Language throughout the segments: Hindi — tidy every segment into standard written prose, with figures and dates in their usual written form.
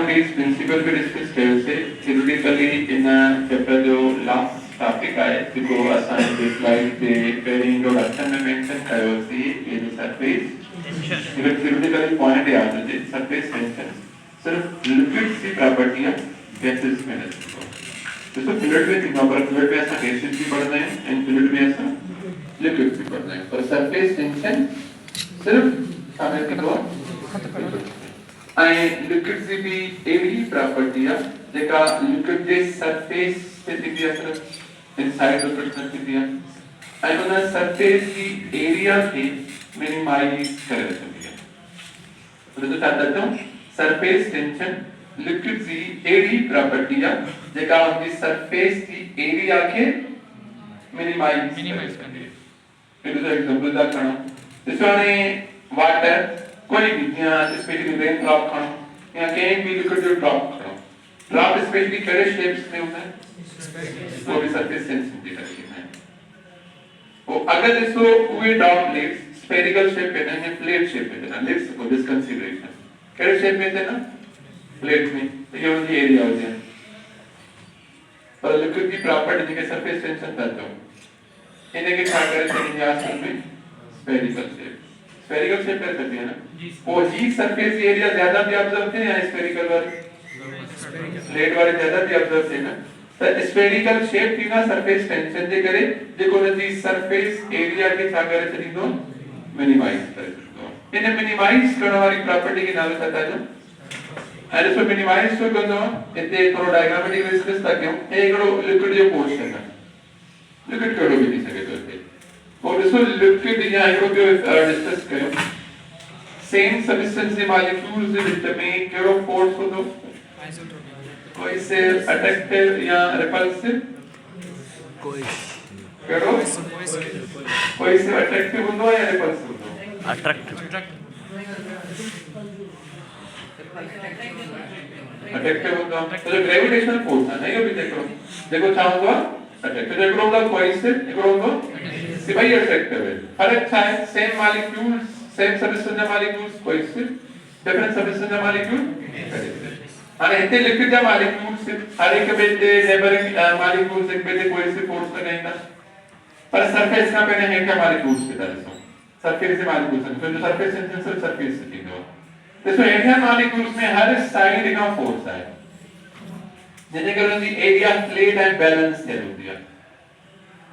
बेस प्रिंसिपल पे डिस्कस कयोसीं थियोरेटिकली इन चैप्टर जो लास्ट टॉपिक आहे जेको असां जे स्लाइड ते पहिरीं इंट्रोडक्शन में मेंशन कयोसीं ये जो सरफेस थियोरेटिकली पॉइंट याद हुजे सरफेस टेंशन सिर्फ लिक्विड्स की प्रॉपर्टी है गैसेस में नहीं तो फ्लूइड में थी पर फ्लूइड में ऐसा गैसेस भी पढ़ रहे हैं एंड फ्लूइड में ऐसा लिक्विड भी पढ़ रहे हैं पर सरफेस टेंशन सिर्फ हमें दिखो लिक्विड से भी एडी प्रॉपर्टी है जेका लिक्विड जे सरफेस पे थी असर इनसाइड लिक्विड में थी है उन सरफेस की एरिया के मिनिमाइज करे रखंदी है तो छा था सरफेस टेंशन लिक्विड की एडी प्रॉपर्टी है जेका उनकी सरफेस की एरिया के मिनिमाइज कंदी है तो एग्जांपल दा खणो दिसवाने वाटर कोई भी यहाँ स्पेशली रेन ड्रॉप खणो या कहीं भी लिक्विड जो ड्रॉप खणो ड्रॉप स्पेशली कड़े शेप्स में होता है वो भी सरफेस टेंशन की तरह है वो अगर इसको वे ड्रॉप प्लेट्स स्फेरिकल शेप में है प्लेट शेप में है लेट्स सपोज दिस कंसीडरेशन कड़े शेप में थे ना प्लेट में तो ये उनकी एरिया हो जाए पर लिक्विड की प्रॉपर्टी के सरफेस टेंशन करते हो इन्हें के क्या करते हैं यहाँ से में स्फेरिकल शेप कर सकते हैं ना वो ही सरफेस एरिया ज्यादा भी ऑब्जर्व थे या स्फेरिकल वाले प्लेट वाले ज्यादा भी ऑब्जर्व थे ना तो स्फेरिकल शेप थी ना सरफेस टेंशन जे करे जेको नजी सरफेस एरिया के क्या करे छदी दो मिनिमाइज करे दो इन्हें मिनिमाइज करने वाली प्रॉपर्टी के नाम था जो and इसको मिनिमाइज तो कर दो इतने थोड़ा डायग्रामेटिक डिस्कस था क्यों एक लिक्विड जो पोर्शन है लिक्विड करो भी नहीं सके तो इतने और इसको लिक्विड यहाँ एक डिस्कस करो सेम सब्सटेंस के मॉलिक्यूल्स के बीच में केरो फोर्स हो तो कोई से अट्रैक्टिव या रिपल्सिव कोई केरो कोई से अट्रैक्टिव हो या रिपल्सिव हो अट्रैक्टिव अट्रैक्टिव होगा तो जो ग्रेविटेशनल फोर्स है नहीं अभी देखो क्या होगा अट्रैक्टिव देखो होगा कोइसिव देखो होगा सिवाय अट्रैक्टिव है फर्क क्या है same molecules same substance molecules cohesive different substance molecule और इतने लिक्विड का मॉलिक्यूल्स हर एक में नेबरिंग मॉलिक्यूल्स एक में कोइसिव फोर्स लगाएगा पर सरफेस का पहले है क्या मॉलिक्यूल्स की तरह से सरफेस से मॉलिक्यूल्स तो जो सरफेस टेंशन सिर्फ सरफेस से की दो तो एडियन मॉलिक्यूल्स में हर साइड का फोर्स है जैसे कि उनकी एरिया प्लेट एंड बैलेंस कर दिया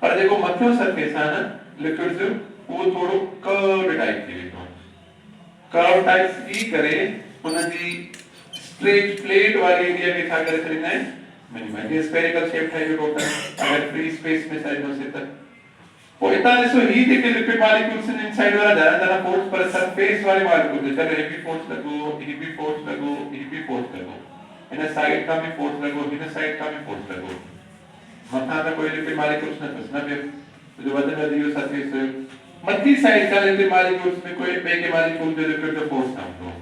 पर देखो मथो सरफेस है ना लिक्विड जो वो थोड़ो कर्व टाइप की है कर्व टाइप की करे उनकी स्ट्रेट प्लेट वाली एरिया के क्या करे चलना है मिनिमम स्फेरिकल शेप है जो टोटल अगर फ्री स्पेस में साइड में से तक वो इतना जैसे ही देखे लिक्विड मॉलिक्यूल्स इन इनसाइड वाला ज्यादा फोर्स पर सरफेस वाले मॉलिक्यूल जैसे हेवी फोर्स लगो हेवी फोर्स लगो हेवी फोर्स लगो इन साइड का भी फोर्स लगो इन साइड का भी फोर्स लगो मथा में कोई लिक्विड मॉलिक्यूल्स न फंसना भी जो वजन में दियो सरफेस मध्य साइड का लिक्विड मॉलिक्यूल्स में कोई पे के मॉलिक्यूल जो लिक्विड का फोर्स ना हो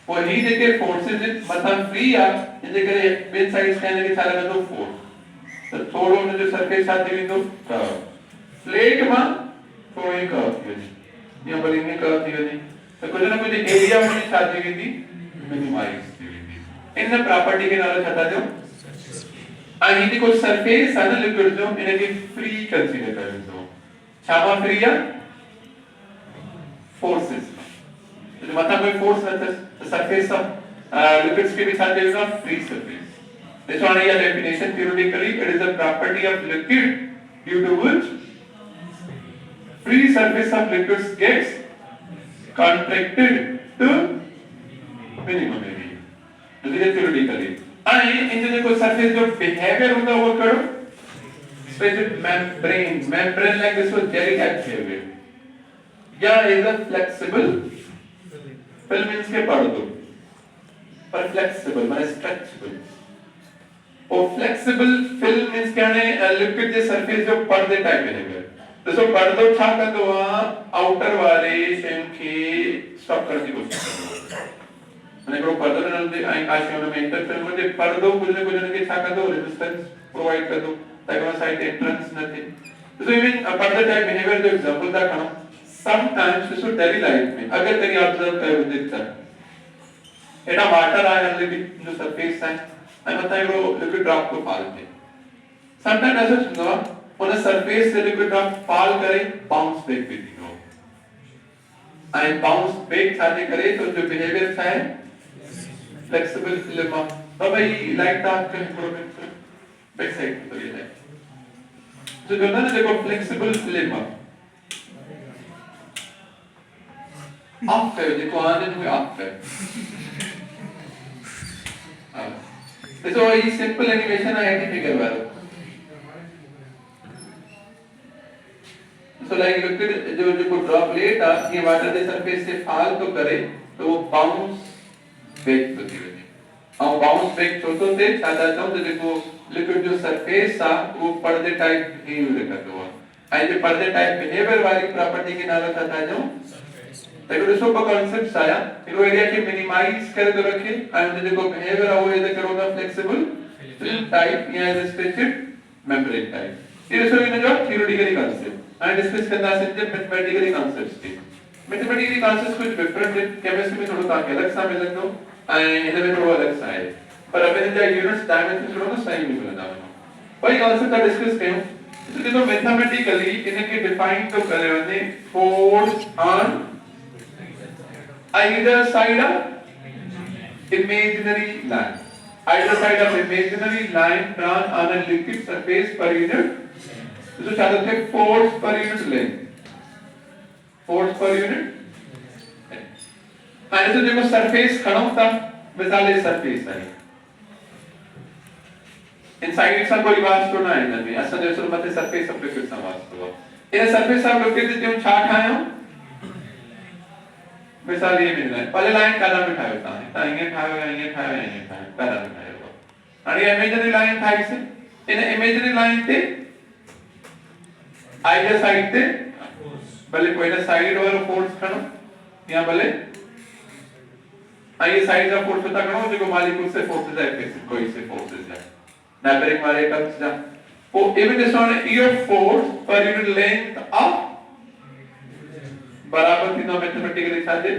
वो ही देखे फोर्सेस इन मथा फ्री आ जैसे करे बेन साइड्स कहने के सारे में तो फोर्स तो थोड़ो ने जो सरफेस आती है तो प्लेट में थोड़ा ही कर्व थी या पर इन्हें कर्व थी नहीं तो कुछ ना कुछ एरिया में शादी की थी मिनिमाइज थी इन प्रॉपर्टी के नाम छता जो आणि ती को सरफेस है ना लिक्विड जो इन्हें की फ्री कंसीडर कर दो छामा फ्री या फोर्सेस तो मतलब कोई फोर्स रहता है सरफेस ऑफ लिक्विड्स के भी साथ देगा free surface this one is definition theoretically it is a property of liquid due to which free surface of liquids gets contracted to minimum area this is theoretically and in the surface जो behavior होता है वो करो specific membrane like this was jelly type behavior या is a flexible film means के पढ़ दो पर flexible माने stretchable और flexible film means क्या है liquid के surface जो पर्दे type behavior तो पर्दो छा कर दो आउटर वाले सेम के स्टॉप करने की कोशिश करो मैंने करो पर्दो ने आशियों में इंटर फिल्म में पर्दो कुछ ने छा कर दो रेजिस्टेंस प्रोवाइड कर दो ताकि वहां साइड एंट्रेंस न थे तो इवन पर्दो टाइप बिहेवियर जो एग्जांपल दा करो समटाइम्स दिस डेली लाइफ में अगर कहीं ऑब्जर्व करो देखता एटा वाटर आए ऑलरेडी जो सरफेस है मैं बताए वो लिक्विड ड्रॉप को फाल थे समटाइम ऐसा सुनो उन सरफेस से लिक्विड ड्रॉप फाल करे बाउंस बैक भी दिखो एंड बाउंस बैक साथे करे तो जो बिहेवियर था है फ्लेक्सिबल फिल्म तो भाई like that can provide back side तो ये है जो जो ना देखो फ्लेक्सिबल फिल्म ऑफ है देखो आने में ऑफ है तो ये सिंपल एनिमेशन है ऐसे फिगर वाला so like liquid जो जो ड्रॉपलेट ये वाटर के सरफेस से फाल तो करे तो वो बाउंस बैक होती है और बाउंस बैक छोटो से सादा तो देखो लिक्विड जो सरफेस था वो पर्दे टाइप बिहेव करता हुआ आई जो पर्दे टाइप बिहेवियर वाली प्रॉपर्टी के नाम था जो देखो दूसरा का कांसेप्ट आया इनको एरिया के मिनिमाइज कर दो रखे एंड देखो बिहेवियर वो ये करो ना फ्लेक्सिबल फिल्म टाइप या स्पेसिफिक मेम्ब्रेन टाइप ये दूसरा इन जो थ्योरेटिकली कांसेप्ट एंड डिस्कस करना है जब मैथमेटिकली कांसेप्ट्स थी मैथमेटिकली कांसेप्ट्स कुछ डिफरेंट है केमिस्ट्री में थोड़ा सा अलग सा मिलता हो एंड इनमें थोड़ा अलग सा है पर अब इन जो यूनिट्स डायमेंशन थोड़ा सा सही नहीं मिलता वही कांसेप्ट का डिस्कस करें इसलिए तो मैथमेटिकली इनके डिफाइन तो करे हमने force on either side of imaginary line either side of imaginary line drawn on a liquid surface per unit so चाहते थे force per unit length force per unit आने तो देखो surface खड़ा होता मिसाल ये surface है inside इसका कोई बात तो ना है ना में असल जो मत surface अपने कुछ समाज तो ये surface आप लोग कहते हैं चार्ट आए हो मिसाल ये मिल रहा है पहले लाइन कलर में ठाए होता है ताइंगे ठाए कलर में ठाए होगा और ये इमेजिनरी लाइन था इसे इन इमेजिनरी लाइन पे आइडर साइड पे भले कोई ना साइड और फोर्स खनो यहां भले आइए साइड का फोर्स पता करो देखो मालिक उससे फोर्सेस है फिर कोई से फोर्सेस है नाइबरिंग वाले कम्स जा वो even this on your force per unit length of बराबर तीनों मैथमेटिकली साथे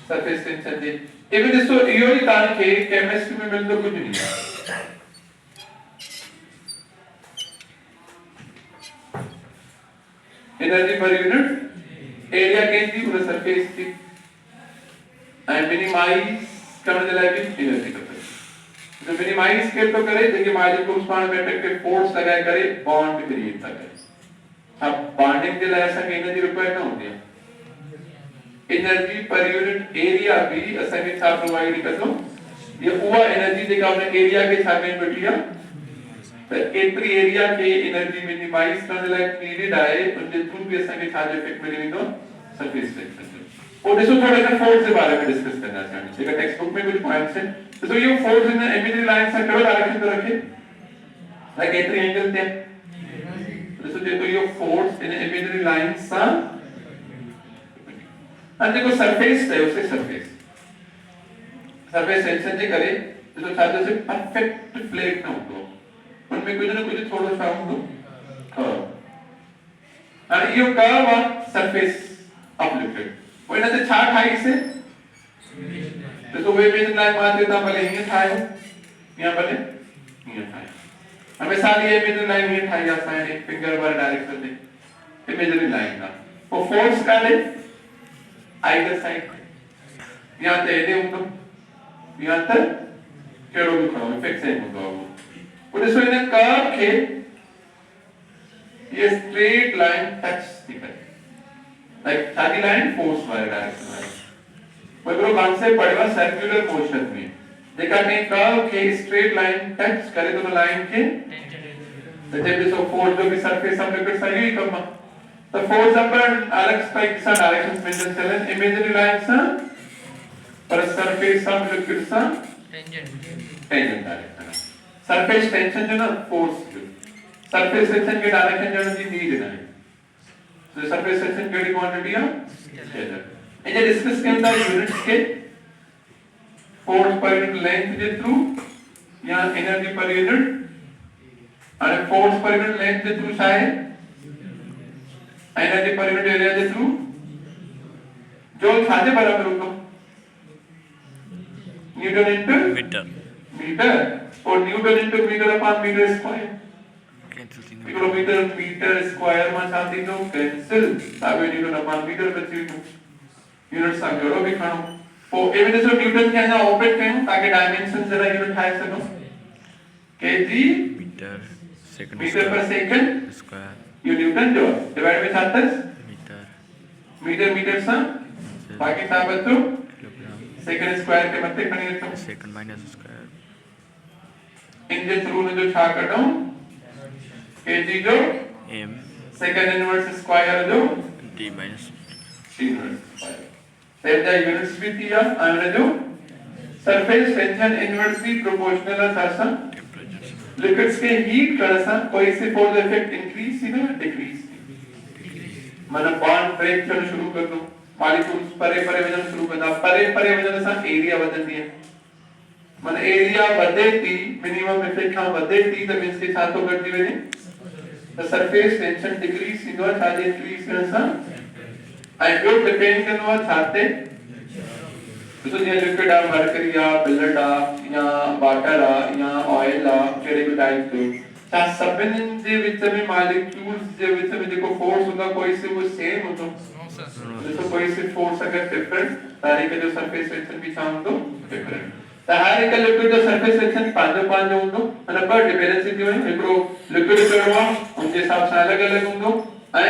सरफेस टेंशन दे इवन दिसो यो ही तान के केमिस्ट्री में मिलता कुछ नहीं है energy per unit area can be पूरा सरफेस की एंड मिनिमाइज करने के लिए भी एनर्जी करते हैं जो मिनिमाइज कर तो करे देखिए मालिक को उस्मान में इफेक्टिव फोर्स लगाए करे बॉन्ड क्रिएट करे अब बॉन्डिंग के लिए ऐसा एनर्जी रिक्वायर्ड ना होती है एनर्जी पर यूनिट एरिया भी असाइनमेंट आप प्रोवाइड कर दो ये हुआ एनर्जी देखा हमने एरिया के साथ में बैठिया तो एंट्री एरिया के एनर्जी मिनिमाइज करने लायक नीडेड आए उनके थ्रू भी असाइनमेंट चार्ज इफेक्ट मिलेगी तो सरफेस टेंशन और देखो थोड़ा सा फोर्स के बारे में डिस्कस करना चाहते हैं देखो टेक्स्ट बुक में कुछ पॉइंट्स हैं तो ये फोर्स इन इमेजिनरी लाइन से करो डायरेक्शन तो रखे लाइक एंट्री एंगल थे तो देखो ये फोर्स इन इमेजिनरी लाइन सा और देखो सरफेस है उसे सरफेस टेंशन जे करे तो छात्र से परफेक्ट फ्लैट ना हो उनमें कुछ ना कुछ थोड़ा सा हो कर्व और ये कर्व और सरफेस ऑफ लिक्विड वो ना से छाट हाइट से तो वे में लाइन मान देता भले ये था यहां भले ये था हमेशा ये इमेजिनरी लाइन ये था या साइन एक फिंगर वाला डायरेक्शन दे इमेजिनरी लाइन का वो फोर्स का ले आइडर साइड यहां ते दे उनको यहां तक केड़ो भी खड़ो फिक्स है उनको वो इसको इन्हें कर्व के ये स्ट्रेट लाइन टच दिखे लाइक सादी लाइन फोर्स वाले डायरेक्शन में वो एक कॉन्सेप्ट पढ़ेगा सर्कुलर मोशन में देखा कि कर्व के स्ट्रेट लाइन टच करे तो लाइन के तो जब इसको फोर्स जो भी सरफेस हम लिक्विड सही ही कम तो फोर्स अपन अलग स्ट्राइक सा डायरेक्शन मेंशन चलन इमेजिनरी लाइन सा पर सरफेस ऑफ लिक्विड सा टेंजेंट डायरेक्शन सरफेस टेंशन जो ना फोर्स जो सरफेस टेंशन के डायरेक्शन जो जी नीड है तो सरफेस टेंशन की क्वांटिटी है ये डिस्कस करना है यूनिट्स के फोर्स पर यूनिट लेंथ के थ्रू या एनर्जी पर यूनिट और फोर्स पर यूनिट लेंथ के थ्रू शायद एनर्जी पर यूनिट एरिया के थ्रू जो सादे बराबर होगा न्यूटन इनटू मीटर मीटर और newton into metre upon metre square cancel तीन किलोमीटर मीटर स्क्वायर માં સાથી નો કેન્સલ આવે ન્યૂટન અપોન મીટર બચ્યું યુનિટ સામ જોડો વિખાણો તો એવી રીતે ન્યૂટન કે એના ઓપરેટ કર્યું તાકે ડાયમેન્શન જરા યુનિટ થાય સકો KG metre second metre per second square यू न्यूटन जो divide by 7 metre metre metre सा बाकी सा बच्चों किलोग्राम सेकंड स्क्वायर के मध्य खणी तो second minus square engine rule जो छा कटो केजी जो एम सेकंड इनवर्स स्क्वायर जो D minus T inverse square same the units भी दिया आने जो सरफेस टेंशन इनवर्सली प्रोपोर्शनल था लिक्विड्स के हीट करसा कोई से फोर्स इफेक्ट इंक्रीज थी ना डिक्रीज माने बॉन्ड ब्रेक करना शुरू कर दो मॉलिक्यूल्स परे परे वजन शुरू कर दो परे वजन से एरिया बदलती है माने एरिया बढ़ेती मिनिमम इफेक्ट का बढ़ेती तो मींस के साथ तो करती है the surface tension decrease in what charge increase करसा and good depend करना चाहते तो ये लिक्विड आ मरकरी या बिल्ड आ या वाटर आ या ऑयल आ केड़े भी टाइप तो ता सभिनि जे विच में मॉलिक्यूल्स जे विच में जेको फोर्स होगा कोई से वो सेम हो तो तो कोई से फोर्स अगर डिफरेंट तारी के जो सरफेस टेंशन भी चाहूं तो डिफरेंट हर एक लिक्विड जो सरफेस टेंशन पांचो होंदो અને પર ડિપેન્ડન્સી થયો એકડો લિક્વિડ કરवा उनके हिसाब से अलग-अलग होंदो ऐ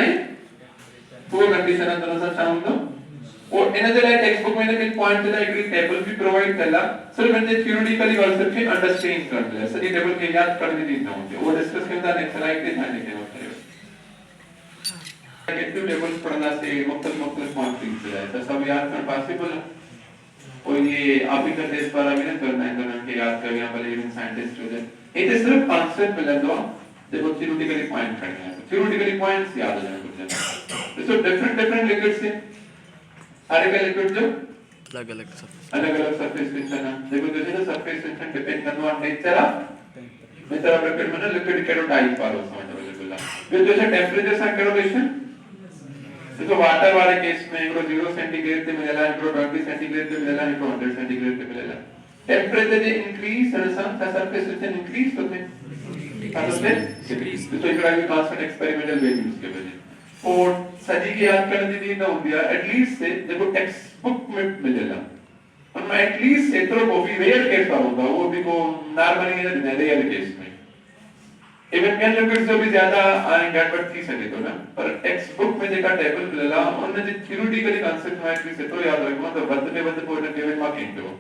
पूरा कंडीशन अनुसार चाहूंदो और इन द टेक्स्ट बुक में एक पॉइंट ला एक टेबल भी प्रोवाइड करला सिर्फ मैंने थ्योरेटिकली वर्ड से अंडरस्टैंड कर लिया सही टेबल के याद करने दी ना होते वो डिस्कस करना नेक्स्ट स्लाइड पे ध्यान देना होता है कि टेबल्स पढ़ना से मुख्तलिफ पॉइंट्स है तो सब याद करना पॉसिबल है और ये आप ही करते इस बार अभी ना करना है कि याद कर यहाँ पर इवन साइंटिस्ट हो जाए ये तो सिर्फ कॉन्सेप्ट मिला दो देखो थ्योरेटिकली पॉइंट करना है थ्योरेटिकली पॉइंट्स याद हो जाने कुछ तो डिफरेंट लिक्विड्स है हर एक लिक्विड जो अलग-अलग सरफेस टेंशन है देखो जैसे ना सरफेस टेंशन डिपेंड करता है नेचर ऑफ लिक्विड में लिक्विड केडो टाइप वालो समझ लो बिल्कुल फिर जैसे टेंपरेचर सा कैलकुलेशन तो वाटर वाले केस में 0 सेंटीग्रेड पे मिलेला 20 सेंटीग्रेड पे मिलेला 100 सेंटीग्रेड पे मिलेला टेंपरेचर जे इंक्रीज सरसा सरफेस टेंशन इंक्रीज होते होते डिक्रीज तो इकड़ा भी कांस्टेंट एक्सपेरिमेंटल वैल्यूज के वजह और सदी की याद करने दी ना होंदिया एटलीस्ट से देखो टेक्स्ट बुक में मिलेला उनमें एटलीस्ट इतना को भी रेयर केस होगा वो भी को नॉर्मली रेयर केस में इवन कैन लिक्विड जो भी ज्यादा गड़बड़ थी सके तो ना पर टेक्स्ट बुक में जेका टेबल मिलेला उनने जो थ्योरेटिकली कांसेप्ट में एटलीस्ट इतना याद रखो तो वध को ने केवल मार्क इंदो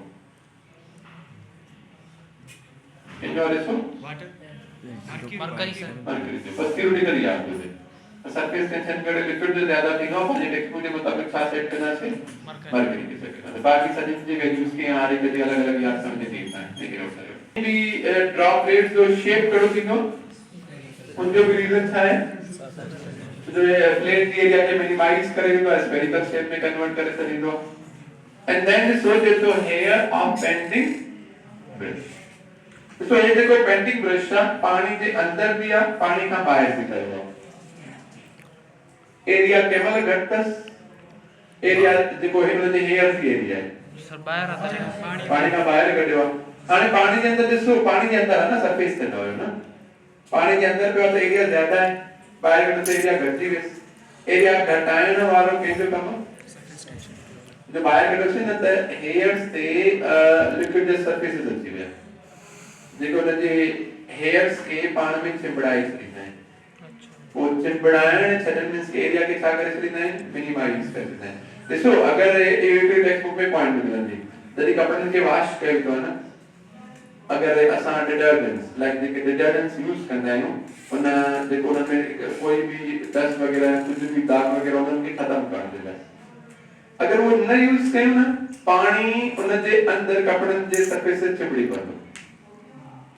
enjoy this water mercury sir बस थ्योरेटिकली याद हो जाए सरफेस टेंशन के लिक्विड जो ज्यादा थी ना वो टेक्स्ट बुक के मुताबिक साथ सेट करना से मरकरी के सके बाकी सभी जो वैल्यूज के यहां आ रही है अलग-अलग याद समझ देना है ठीक है भी ड्रॉपलेट्स जो शेप करो थी नो उन जो भी रीजन है जो प्लेट एरिया के मिनिमाइज करेंगे तो स्फेरिकल शेप में कन्वर्ट करे सही दो एंड देन सो जो हेयर ऑफ पेंटिंग ब्रश तो ये देखो पेंटिंग ब्रश का पानी के अंदर भी आ पानी का बाहर भी करेगा एरिया केवल घटस एरिया देखो हेयर की एरिया है सर बाहर आता है पानी का बाहर कटेवा અને પાણી के अंदर देखो पानी के अंदर है ना सरफेस पे है ना पानी के अंदर पे तो एरिया ज्यादा है बाहर का तो एरिया घटती है एरिया घटाने वालों कैसे कम जो बाहर का तो ना हेयर्स से लिक्विड सरफेस होती है देखो ना जी हेयर्स के पानी में चिपड़ाई सलीना है वो चिपड़ाने छलन मींस के एरिया के क्या करे सलीना है मिनिमाइज कर देना है देखो अगर ये टेक्स्ट बुक में पॉइंट मिलना जी यदि कपड़े के वॉश कर दो ना अगर असा डिटर्जेंट्स लाइक डिटर्जेंट्स यूज करना है उन देखो उनमें कोई भी डस्ट वगैरह कुछ भी दाग वगैरह उनके खत्म कर देगा अगर वो न यूज करें ना पानी उन जे अंदर कपड़न जे सरफेस से चिपड़ी पड़ो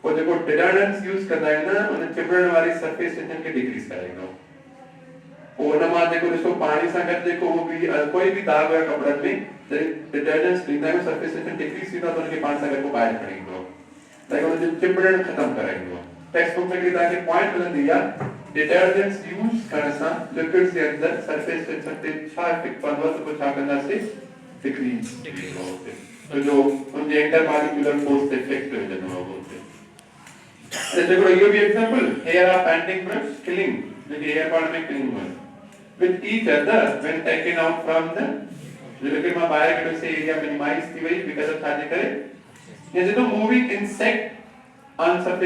वो देखो डिटर्जेंट्स यूज करना है ना उन चिपड़न वाली सरफेस टेंशन के डिक्रीज करेगा वो नमा देखो इसको पानी से अगर देखो वो भी कोई भी दाग या कपड़न में डिटर्जेंट्स लेना है सरफेस टेंशन डिक्रीज सीधा तो उनके पानी से अगर को बाहर पड़ेगा लाइक उन्हें चिपड़न खत्म करेंगे टेक्स्ट बुक में लिखा है पॉइंट बता दिया डिटर्जेंट्स यूज करने से लिक्विड के अंदर सरफेस टेंशन पे अच्छा इफेक्ट पड़ता है तो कुछ करना से डिक्रीज होते तो जो उनके इंटरमॉलिक्यूलर फोर्स इफेक्ट हो जाते हैं बोलते हैं। जैसे देखो ये भी example, here are painting brush killing, देखिए हेयर पार्ट में किलिंग हुआ with each other when taken out from the Zilipima bioactive area minimized the way because of surgery. There is no moving insect on surface.